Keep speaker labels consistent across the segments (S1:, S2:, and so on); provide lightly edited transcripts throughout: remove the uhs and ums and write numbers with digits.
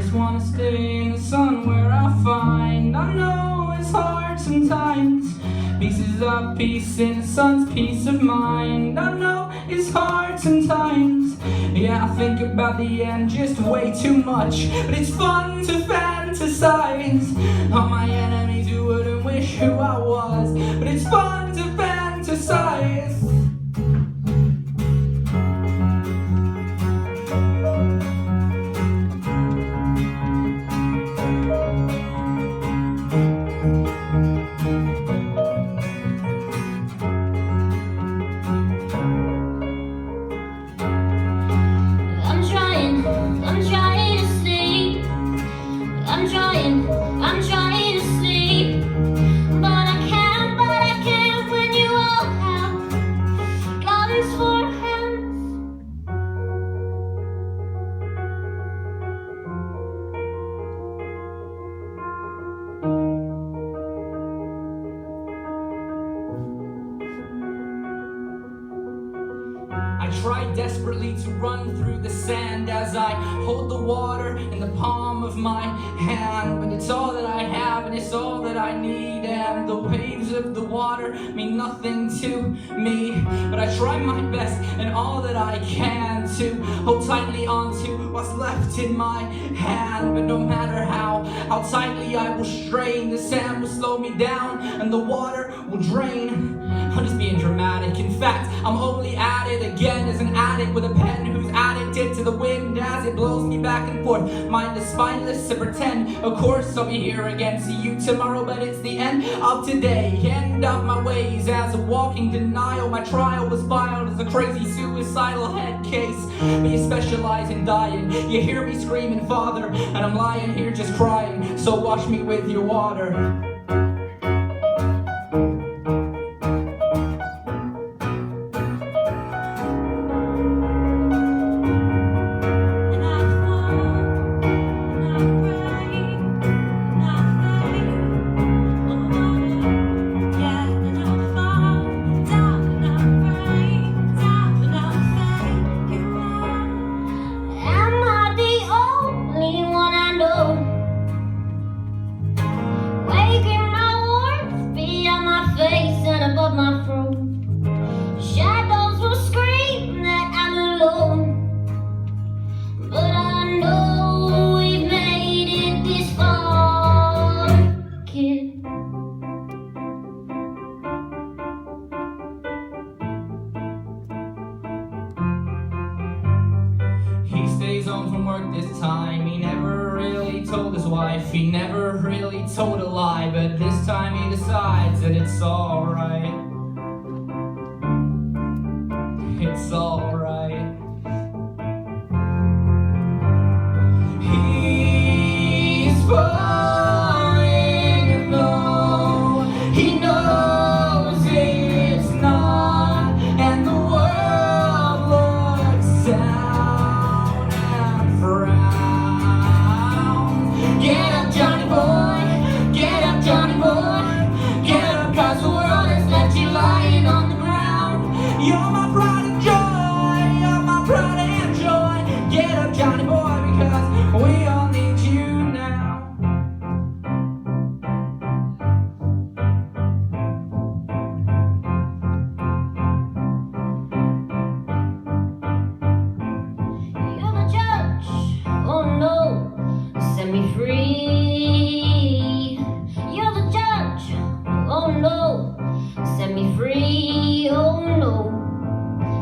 S1: just wanna stay in the sun where I find. I know it's hard sometimes, pieces of peace in the sun's peace of mind. I know it's hard sometimes, yeah, I think about the end just way too much. But it's fun to fantasize on my enemies who wouldn't wish who I was. But it's fun to fantasize.
S2: I'm trying to sleep, but I can't when you all have guns for hands.
S1: I try desperately to run through the sand as I hold the water in the palm of my hand. But it's all that I have and it's all that I need, and the waves of the water mean nothing to me. But I try my best and all that I can to hold tightly onto what's left in my hand. But no matter how tightly I will strain, the sand will slow me down and the water will drain. I'm just being dramatic. In fact, I'm only at it again as an addict with a pen who's addicted to the wind as it blows me back and forth. Mindless, spineless to pretend. Of course I'll be here again. See you tomorrow, but it's the end of today. End of my ways as a walking denial. My trial was filed as a crazy suicidal head case. But you specialize in dying. You hear me screaming, Father, and I'm lying here just crying. So wash me with your water.
S2: Above my throat, shadows will scream that I'm alone. But I know we've made it this far, kid.
S1: He stays home from work this time. He never really told his wife. He never really told a lie. But this time he decides that it's alright. It's alright. He's falling though he knows it's not. And the world looks down and frowns. Get up, Johnny boy. Get up, Johnny boy. Get up, 'cause the world has left you lying on the ground. You're my pride and joy. You're my pride and joy. Get up, Johnny boy, because we all need you now.
S2: You're the judge, oh no, set me free. You're the judge, oh no, set me free, oh no.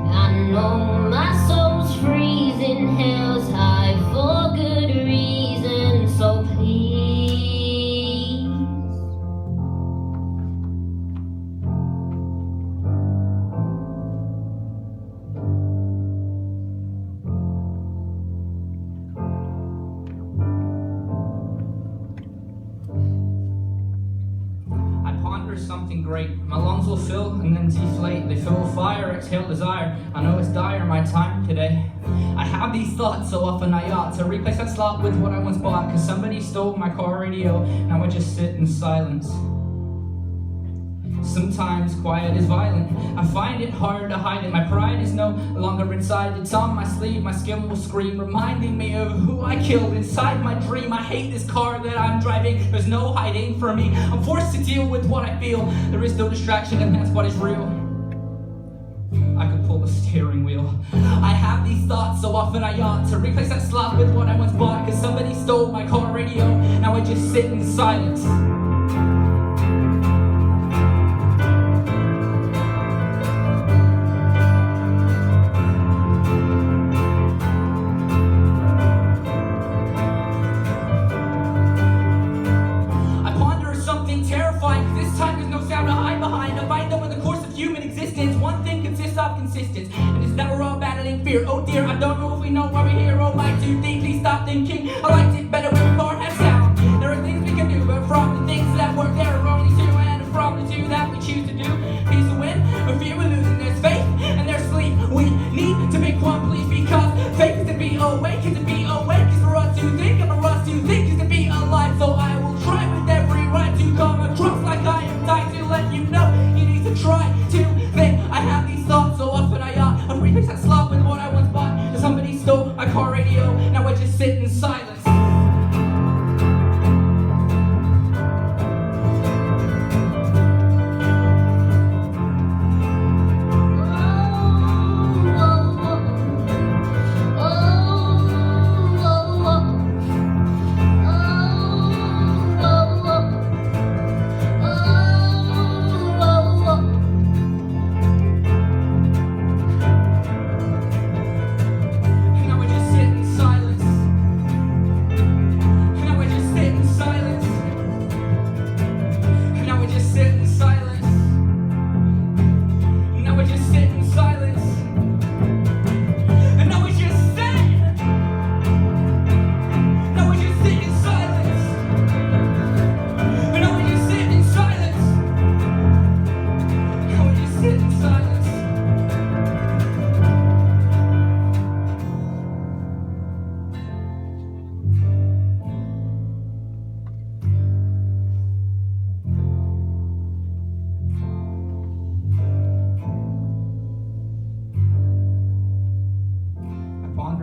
S2: I know my soul's freezing, hell's high for good reason, so please.
S1: I ponder something great. My lungs will fill and then deflate. They fill with fire, exhale desire. I know it's dire, my time today. I have these thoughts so often I ought to replace that slot with what I once bought. 'Cause somebody stole my car radio. Now I just sit in silence. Sometimes quiet is violent. I find it hard to hide it. My pride is no longer inside. It's on my sleeve. My skin will scream, reminding me of who I killed inside my dream. I hate this car that I'm driving. There's no hiding from me. I'm forced to deal with what I feel. There is no distraction, and that's what is real. I could pull the steering wheel. I have these thoughts so often I ought to replace that slot with what I once bought, cause somebody stole my car radio. Now I just sit in silence. I ponder something terrifying, cause this time there's no sound to hide behind. I find that in the course of human existence, one thing consists of consistence, and it's that we're all battling fear. Oh dear, I don't know if we know why we're here. Oh my, too deeply stop thinking. I liked it better when the car had sound. There are things we can do, but from the things that work, there are only two, and from the two that we choose to do, peace to win, or fear we're losing. There's faith and there's sleep. We need to pick one, please, because faith is to be awake, is to be awake, is for us to think, and for us to think is to be alive. So I will try with every right to come across like I am dying to let you know you need to try to think. I have these thoughts so often I ought to replace that slot with what I once bought. Somebody stole my car radio, now I just sit in silence.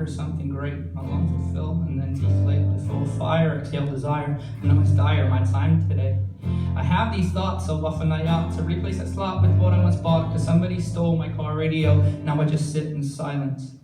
S1: Something great, my lungs will fill and then deflate with full of fire, exhale desire, and I must dire my time today. I have these thoughts so often I ought to replace that slot with what I once bought, cause somebody stole my car radio, now I just sit in silence.